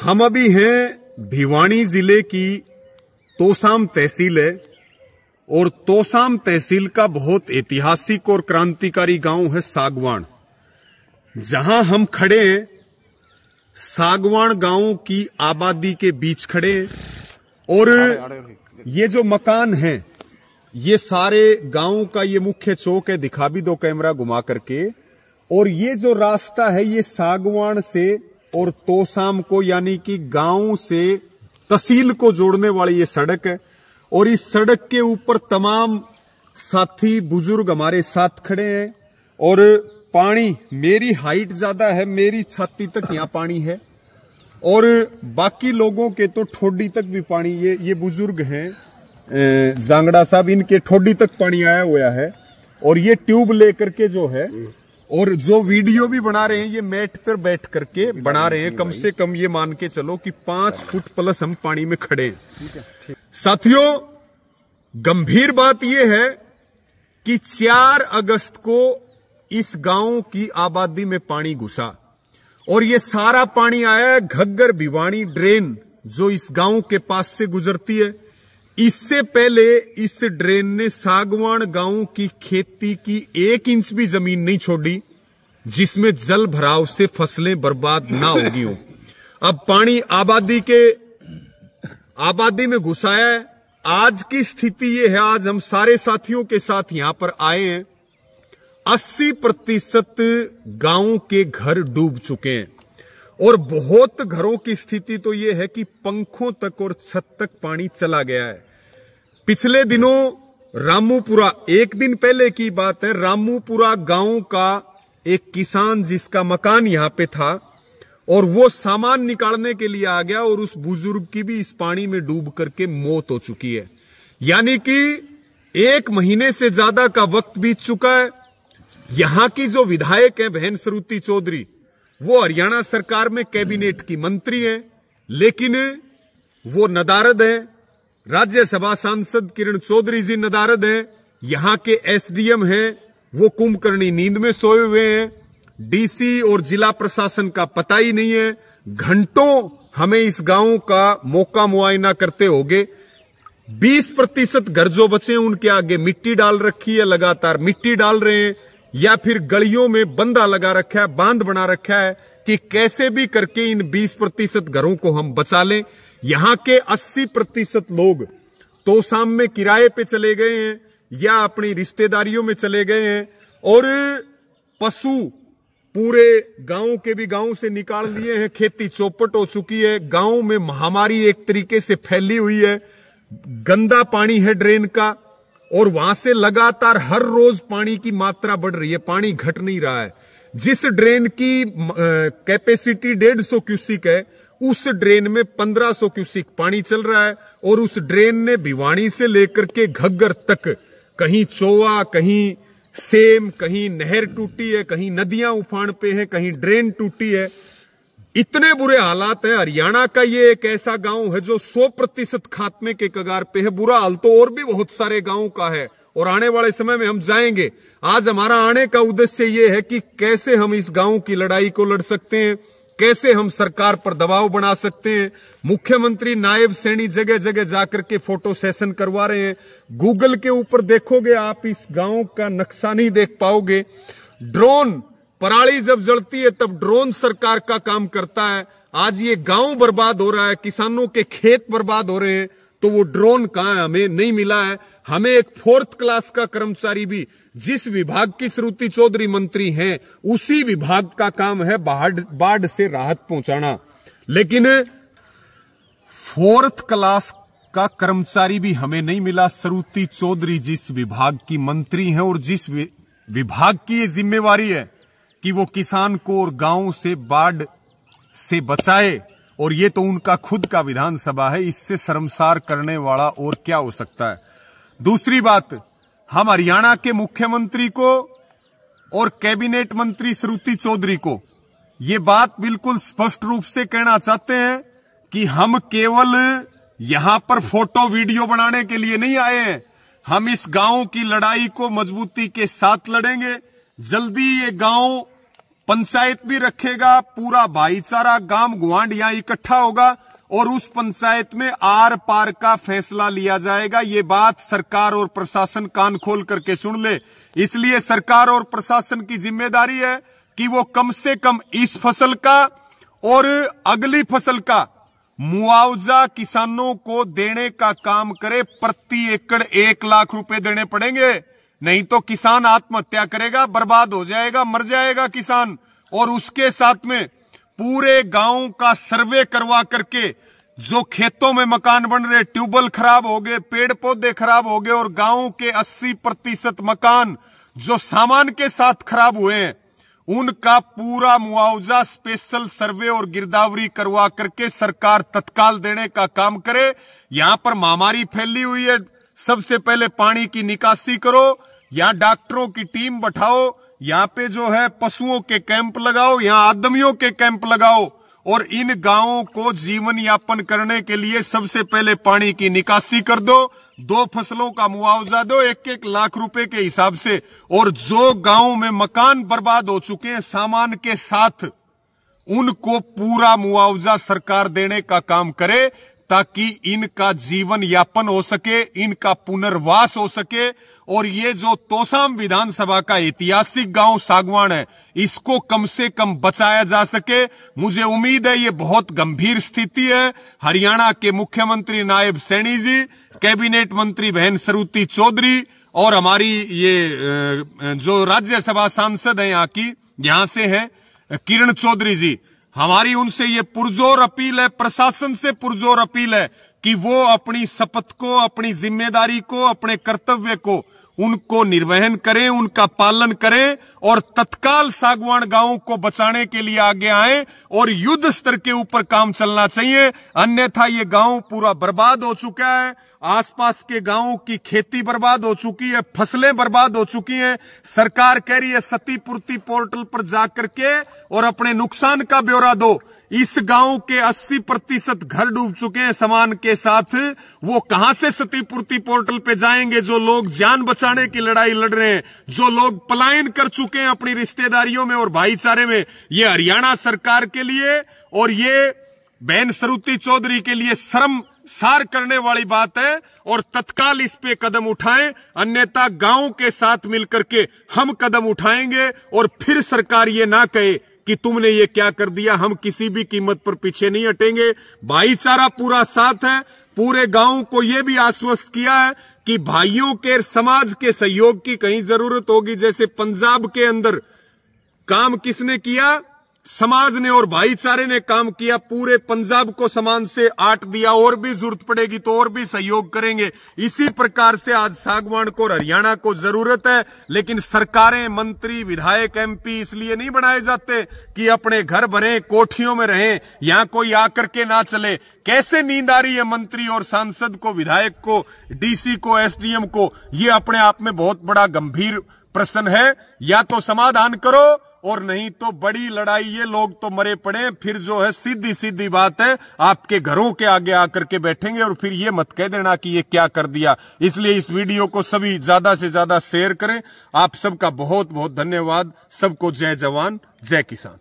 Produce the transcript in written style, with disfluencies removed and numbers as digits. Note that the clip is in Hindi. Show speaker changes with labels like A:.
A: हम अभी हैं भिवानी जिले की तोसाम तहसील है और तोसाम तहसील का बहुत ऐतिहासिक और क्रांतिकारी गांव है सागवान। जहां हम खड़े हैं सागवान गांव की आबादी के बीच खड़े हैं और ये जो मकान है ये सारे गांव का ये मुख्य चौक है। दिखा भी दो कैमरा घुमा करके। और ये जो रास्ता है ये सागवान से और तोसाम को यानी कि गांव से तहसील को जोड़ने वाली ये सड़क है। और इस सड़क के ऊपर तमाम साथी बुजुर्ग हमारे साथ खड़े हैं। और पानी, मेरी हाइट ज्यादा है, मेरी छाती तक यहाँ पानी है और बाकी लोगों के तो ठोडी तक भी पानी। ये बुजुर्ग हैं जांगड़ा साहब, इनके ठोडी तक पानी आया हुआ है। और ये ट्यूब लेकर के जो है और जो वीडियो भी बना रहे हैं ये मैट पर बैठ करके बना रहे हैं। कम से कम ये मान के चलो कि 5 फुट प्लस हम पानी में खड़े हैं। साथियों, गंभीर बात यह है कि 4 अगस्त को इस गांव की आबादी में पानी घुसा और ये सारा पानी आया है घग्गर भिवानी ड्रेन जो इस गांव के पास से गुजरती है। इससे पहले इस ड्रेन ने सागवान गांव की खेती की 1 इंच भी जमीन नहीं छोड़ी जिसमें जल भराव से फसलें बर्बाद ना होगी हो। अब पानी आबादी में घुसाया है। आज की स्थिति ये है, आज हम सारे साथियों के साथ यहां पर आए हैं, 80% गांव के घर डूब चुके हैं और बहुत घरों की स्थिति तो यह है कि पंखों तक और छत तक पानी चला गया है। पिछले दिनों रामूपुरा, एक दिन पहले की बात है, रामूपुरा गांव का एक किसान जिसका मकान यहां पे था और वो सामान निकालने के लिए आ गया और उस बुजुर्ग की भी इस पानी में डूब करके मौत हो चुकी है। यानी कि 1 महीने से ज्यादा का वक्त बीत चुका है। यहां की जो विधायक है बहन श्रुति चौधरी, वो हरियाणा सरकार में कैबिनेट की मंत्री हैं, लेकिन वो नदारद है। राज्यसभा सांसद किरण चौधरी जी नदारद हैं। यहां के एसडीएम हैं, वो कुंभकर्णी नींद में सोए हुए हैं। डीसी और जिला प्रशासन का पता ही नहीं है। घंटों हमें इस गांव का मौका मुआयना करते होंगे। 20% घर जो बचे हैं उनके आगे मिट्टी डाल रखी है, लगातार मिट्टी डाल रहे हैं या फिर गलियों में बंधा लगा रखा है, बांध बना रखा है कि कैसे भी करके इन 20% घरों को हम बचा लें। यहां के 80% लोग तोसाम में किराए पे चले गए हैं या अपनी रिश्तेदारियों में चले गए हैं और पशु पूरे गांव के भी गांव से निकाल लिए हैं। खेती चौपट हो चुकी है। गांव में महामारी एक तरीके से फैली हुई है। गंदा पानी है ड्रेन का और वहां से लगातार हर रोज पानी की मात्रा बढ़ रही है, पानी घट नहीं रहा है। जिस ड्रेन की कैपेसिटी 150 क्यूसिक है उस ड्रेन में 1500 क्यूसिक पानी चल रहा है और उस ड्रेन ने भिवानी से लेकर के घग्गर तक कहीं चौवा, कहीं सेम, कहीं नहर टूटी है, कहीं नदियां उफान पे हैं, कहीं ड्रेन टूटी है। इतने बुरे हालात है। हरियाणा का ये एक ऐसा गांव है जो 100% खात्मे के कगार पे है। बुरा हाल तो और भी बहुत सारे गांव का है और आने वाले समय में हम जाएंगे। आज हमारा आने का उद्देश्य ये है कि कैसे हम इस गांव की लड़ाई को लड़ सकते हैं, कैसे हम सरकार पर दबाव बना सकते हैं। मुख्यमंत्री नायब सैनी जगह जगह जाकर के फोटो सेशन करवा रहे हैं। गूगल के ऊपर देखोगे आप इस गांव का नक्शा नहीं देख पाओगे। ड्रोन, पराली जब जलती है तब ड्रोन सरकार का काम करता है। आज ये गांव बर्बाद हो रहा है, किसानों के खेत बर्बाद हो रहे हैं, तो वो ड्रोन कहां है? हमें नहीं मिला है। हमें एक 4th क्लास का कर्मचारी भी, जिस विभाग की श्रुति चौधरी मंत्री हैं, उसी विभाग का काम है बाढ़ से राहत पहुंचाना, लेकिन 4th क्लास का कर्मचारी भी हमें नहीं मिला। श्रुति चौधरी जिस विभाग की मंत्री हैं और जिस विभाग की ये जिम्मेवारी है कि वो किसान को और गांव से बाढ़ से बचाए, और ये तो उनका खुद का विधानसभा है। इससे शर्मसार करने वाला और क्या हो सकता है। दूसरी बात, हम हरियाणा के मुख्यमंत्री को और कैबिनेट मंत्री श्रुति चौधरी को ये बात बिल्कुल स्पष्ट रूप से कहना चाहते हैं कि हम केवल यहां पर फोटो वीडियो बनाने के लिए नहीं आए हैं। हम इस गांव की लड़ाई को मजबूती के साथ लड़ेंगे। जल्दी ये गांव पंचायत भी रखेगा, पूरा भाईचारा गांव गुआंढ यहां इकट्ठा होगा और उस पंचायत में आर पार का फैसला लिया जाएगा। ये बात सरकार और प्रशासन कान खोल करके सुन ले। इसलिए सरकार और प्रशासन की जिम्मेदारी है कि वो कम से कम इस फसल का और अगली फसल का मुआवजा किसानों को देने का काम करे। प्रति एकड़ 1 लाख रुपए देने पड़ेंगे, नहीं तो किसान आत्महत्या करेगा, बर्बाद हो जाएगा, मर जाएगा किसान। और उसके साथ में पूरे गांव का सर्वे करवा करके जो खेतों में मकान बन रहे, ट्यूबवेल खराब हो गए, पेड़ पौधे खराब हो गए और गांव के 80% मकान जो सामान के साथ खराब हुए हैं, उनका पूरा मुआवजा स्पेशल सर्वे और गिरदावरी करवा करके सरकार तत्काल देने का काम करे। यहां पर महामारी फैली हुई है, सबसे पहले पानी की निकासी करो, यहां डॉक्टरों की टीम बैठाओ, यहाँ पे जो है पशुओं के कैंप लगाओ, यहाँ आदमियों के कैंप लगाओ और इन गांवों को जीवन यापन करने के लिए सबसे पहले पानी की निकासी कर दो, 2 फसलों का मुआवजा दो 1-1 लाख रुपए के हिसाब से। और जो गांव में मकान बर्बाद हो चुके हैं सामान के साथ, उनको पूरा मुआवजा सरकार देने का काम करे ताकि इनका जीवन यापन हो सके, इनका पुनर्वास हो सके। और ये जो तोसाम विधानसभा का ऐतिहासिक गांव सागवान है, इसको कम से कम बचाया जा सके। मुझे उम्मीद है ये बहुत गंभीर स्थिति है। हरियाणा के मुख्यमंत्री नायब सैनी जी, कैबिनेट मंत्री बहन सरुति चौधरी और हमारी ये जो राज्यसभा सांसद है यहां से है किरण चौधरी जी, हमारी उनसे ये पुरजोर अपील है, प्रशासन से पुरजोर अपील है कि वो अपनी शपथ को, अपनी जिम्मेदारी को, अपने कर्तव्य को उनको निर्वहन करें, उनका पालन करें और तत्काल सागवान गांव को बचाने के लिए आगे आए और युद्ध स्तर के ऊपर काम चलना चाहिए। अन्यथा ये गांव पूरा बर्बाद हो चुका है, आसपास के गांवों की खेती बर्बाद हो चुकी है, फसलें बर्बाद हो चुकी हैं। सरकार कह रही है क्षतिपूर्ति पोर्टल पर जाकर के और अपने नुकसान का ब्यौरा दो। इस गांव के 80% घर डूब चुके हैं सामान के साथ, वो कहां से क्षतिपूर्ति पोर्टल पे जाएंगे? जो लोग जान बचाने की लड़ाई लड़ रहे हैं, जो लोग पलायन कर चुके हैं अपनी रिश्तेदारियों में और भाईचारे में, ये हरियाणा सरकार के लिए और ये बहन सरुति चौधरी के लिए शर्मसार करने वाली बात है और तत्काल इस पे कदम उठाएं, अन्यथा गांव के साथ मिलकर के हम कदम उठाएंगे और फिर सरकार ये ना कहे कि तुमने ये क्या कर दिया। हम किसी भी कीमत पर पीछे नहीं हटेंगे, भाईचारा पूरा साथ है। पूरे गांव को ये भी आश्वस्त किया है कि भाइयों के समाज के सहयोग की कहीं जरूरत होगी, जैसे पंजाब के अंदर काम किसने किया? समाज ने और भाईचारे ने काम किया, पूरे पंजाब को समान से आट दिया। और भी जरूरत पड़ेगी तो और भी सहयोग करेंगे। इसी प्रकार से आज सागवान को और हरियाणा को जरूरत है। लेकिन सरकारें, मंत्री, विधायक, एमपी इसलिए नहीं बनाए जाते कि अपने घर भरे, कोठियों में रहें, यहां कोई आकर के ना चले। कैसे नींद आ रही है मंत्री और सांसद को, विधायक को, डीसी को, एसडीएम को? ये अपने आप में बहुत बड़ा गंभीर प्रश्न है। या तो समाधान करो और नहीं तो बड़ी लड़ाई, ये लोग तो मरे पड़े, फिर जो है सीधी सीधी बात है आपके घरों के आगे आकर के बैठेंगे और फिर ये मत कह देना कि ये क्या कर दिया। इसलिए इस वीडियो को सभी ज्यादा से ज्यादा शेयर करें। आप सबका बहुत बहुत धन्यवाद। सबको जय जवान, जय किसान।